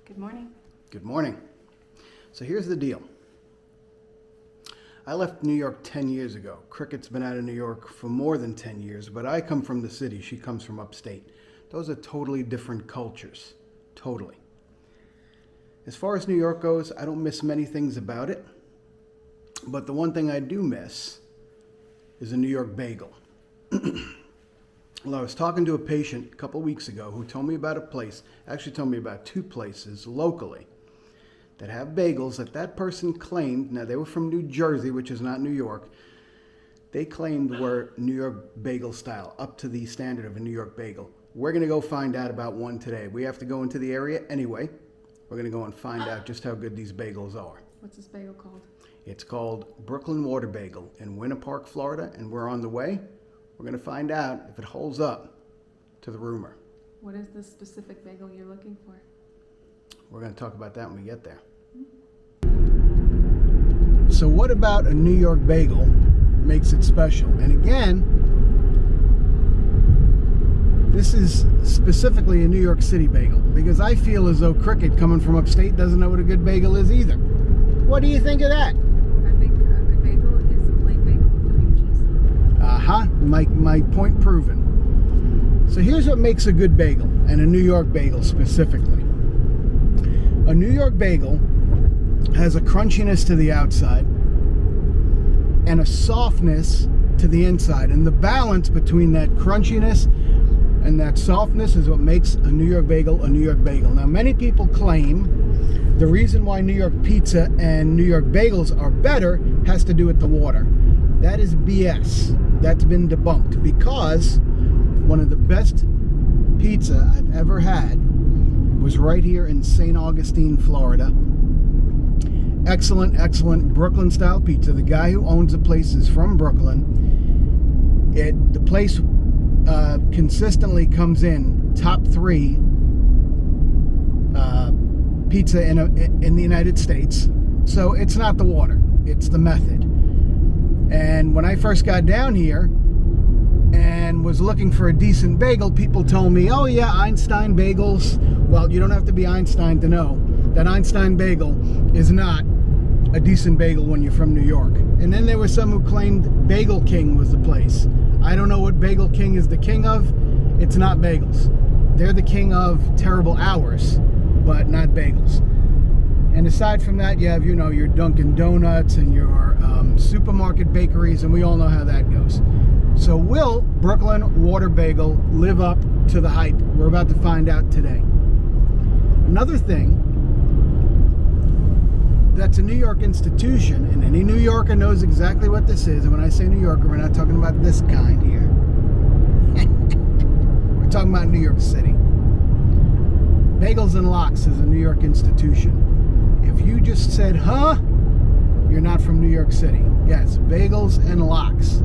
Good morning. Good morning. So here's the deal. I left New York 10 years ago. Cricket's been out of New York for more than 10 years, but I come from the city. She comes from upstate. Those are totally different cultures. Totally. As far as New York goes, I don't miss many things about it. But the one thing I do miss is a New York bagel. Well, I was talking to a patient a couple weeks ago who told me about a place, actually told me about two places locally that have bagels that person claimed, now they were from New Jersey, which is not New York, they claimed were New York bagel style, up to the standard of a New York bagel. We're going to go find out about one today. We have to go into the area anyway. We're going to go and find out just how good these bagels are. What's this bagel called? It's called Brooklyn Water Bagel in Winter Park, Florida, and we're on the way. We're going to find out if it holds up to the rumor. What is the specific bagel you're looking for? We're going to talk about that when we get there. So what about a New York bagel makes it special? And again, this is specifically a New York City bagel because I feel as though Cricket coming from upstate doesn't know what a good bagel is either. What do you think of that? I think a good bagel is a plain bagel with cream cheese. My point proven. So here's what makes a good bagel, and a New York bagel specifically. A New York bagel has a crunchiness to the outside and a softness to the inside. And the balance between that crunchiness and that softness is what makes a New York bagel a New York bagel. Now, many people claim the reason why New York pizza and New York bagels are better has to do with the water. That is BS. That's been debunked because one of the best pizza I've ever had was right here in St. Augustine, Florida. Excellent Brooklyn style pizza. The guy who owns the place is from Brooklyn. The place consistently comes in top 3 pizza in the United States. So it's not the water, it's the method. And when I first got down here and was looking for a decent bagel, people told me, oh yeah, Einstein bagels. Well, you don't have to be Einstein to know that Einstein bagel is not a decent bagel when you're from New York. And then there were some who claimed Bagel King was the place. I don't know what Bagel King is the king of. It's not bagels. They're the king of terrible hours, but not bagels. And aside from that, you have, your Dunkin' Donuts and your supermarket bakeries, and we all know how that goes. So will Brooklyn Water Bagel live up to the hype? We're about to find out today. Another thing that's a New York institution, and any New Yorker knows exactly what this is. And when I say New Yorker, we're not talking about this kind here. We're talking about New York City. Bagels and Lox is a New York institution. If you just said, huh, you're not from New York City. Yes, Bagels and Lox.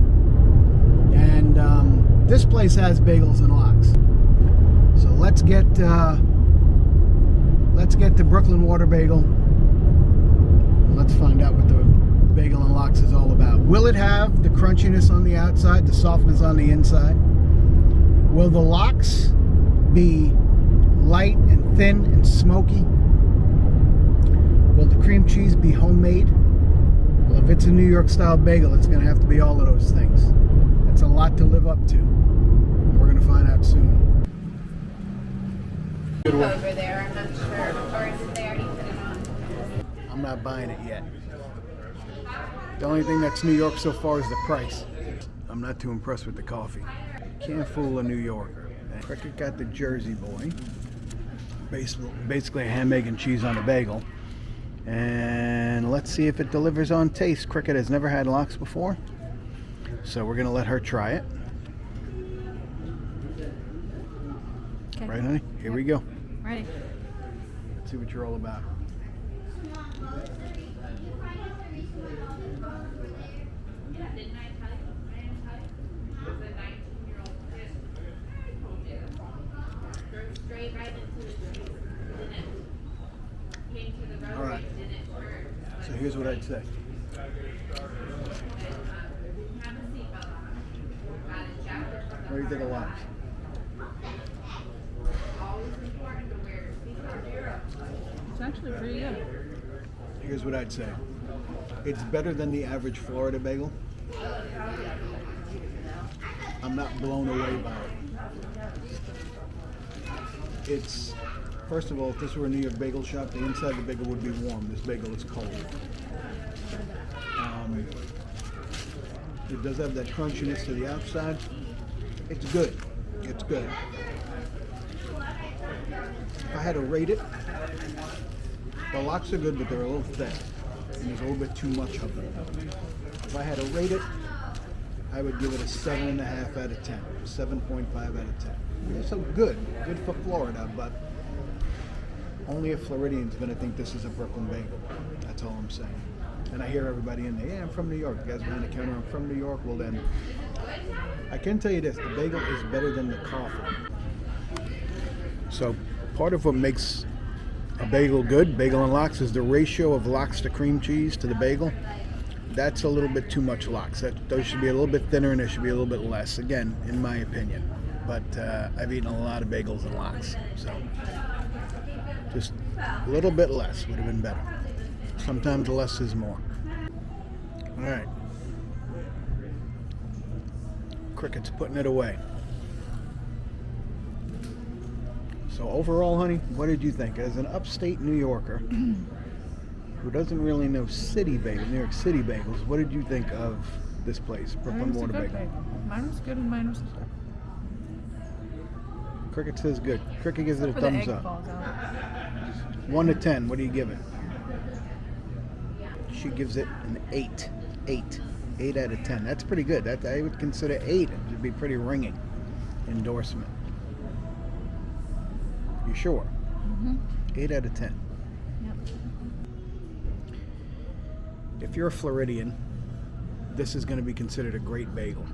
And this place has Bagels and Lox. So let's get to Brooklyn Water Bagel. Let's find out what the Bagel and Lox is all about. Will it have the crunchiness on the outside, the softness on the inside? Will the Lox be light and thin and smoky? Will the cream cheese be homemade? Well, if it's a New York style bagel, it's going to have to be all of those things. That's a lot to live up to. We're going to find out soon. Over there, I'm not sure. Or is it they already put it on? I'm not buying it yet. The only thing that's New York so far is the price. I'm not too impressed with the coffee. Can't fool a New Yorker. Cricket got the Jersey boy. Basically a ham, egg, and cheese on a bagel. And let's see if it delivers on taste. Cricket has never had Lox before, so we're going to let her try it. Okay. Right, honey? Here we go. Ready. Let's see what you're all about. All right. So here's what I'd say. What do you think of Lox? actually pretty good. Here's what I'd say. It's better than the average Florida bagel. I'm not blown away by it. It's, first of all, if this were a New York bagel shop, the inside of the bagel would be warm. This bagel is cold. It does have that crunchiness to the outside. It's good. It's good. If I had to rate it, the lox are good, but they're a little thick. And there's a little bit too much of them. If I had to rate it, I would give it a 7.5 out of 10. 7.5 out of 10. It's so good. Good for Florida, but only a Floridian's going to think this is a Brooklyn bagel. That's all I'm saying. And I hear everybody in there, yeah, I'm from New York. You guys behind the counter, I'm from New York. Well then, I can tell you this, the bagel is better than the coffee. So part of what makes a bagel good, bagel and lox, is the ratio of lox to cream cheese to the bagel. That's a little bit too much lox. Those should be a little bit thinner and there should be a little bit less, again, in my opinion. But I've eaten a lot of bagels and lox, so just a little bit less would have been better. Sometimes less is more. All right. Cricket's putting it away. So overall, honey, what did you think? As an upstate New Yorker who doesn't really know New York City bagels, what did you think of this place, Brooklyn Water Bagel? Mine was good and mine was... Cricket says good. Cricket gives it a thumbs up. 1 to 10, what do you give it? She gives it an 8. 8 out of 10. That's pretty good. That I would consider 8. It would be pretty ringing endorsement. You sure? Mm-hmm. 8 out of 10. Yep. If you're a Floridian, this is going to be considered a great bagel.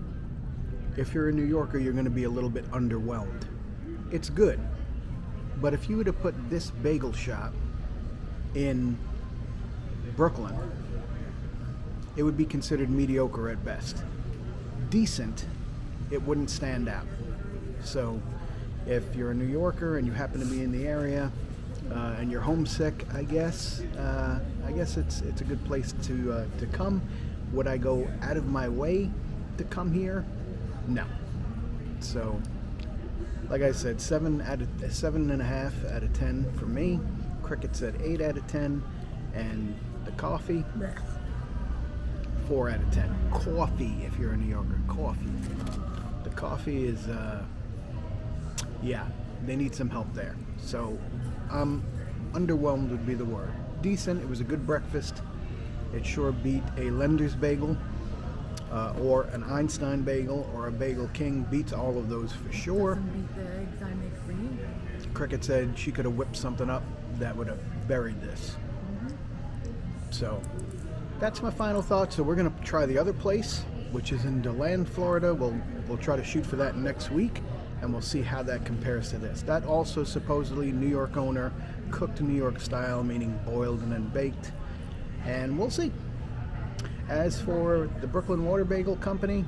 If you're a New Yorker, you're going to be a little bit underwhelmed. It's good. But if you were to put this bagel shop in Brooklyn, it would be considered mediocre at best. Decent, it wouldn't stand out. So if you're a New Yorker and you happen to be in the area and you're homesick, I guess it's a good place to come. Would I go out of my way to come here? No. So, like I said, 7.5 out of 10 for me. Cricket said 8 out of 10, and the coffee, 4 out of 10. Coffee, if you're a New Yorker, coffee. The coffee is, they need some help there. So, underwhelmed would be the word. Decent. It was a good breakfast. It sure beat a Lender's bagel, or an Einstein bagel, or a Bagel King. Beats all of those for sure. Doesn't beat the eggs I make for you. Cricket said she could have whipped something up that would have buried this. Mm-hmm. So that's my final thought. So we're gonna try the other place, which is in DeLand, Florida. We'll try to shoot for that next week, and we'll see how that compares to this. That also supposedly New York owner, cooked New York style, meaning boiled and then baked, and we'll see. As for the Brooklyn Water Bagel Company,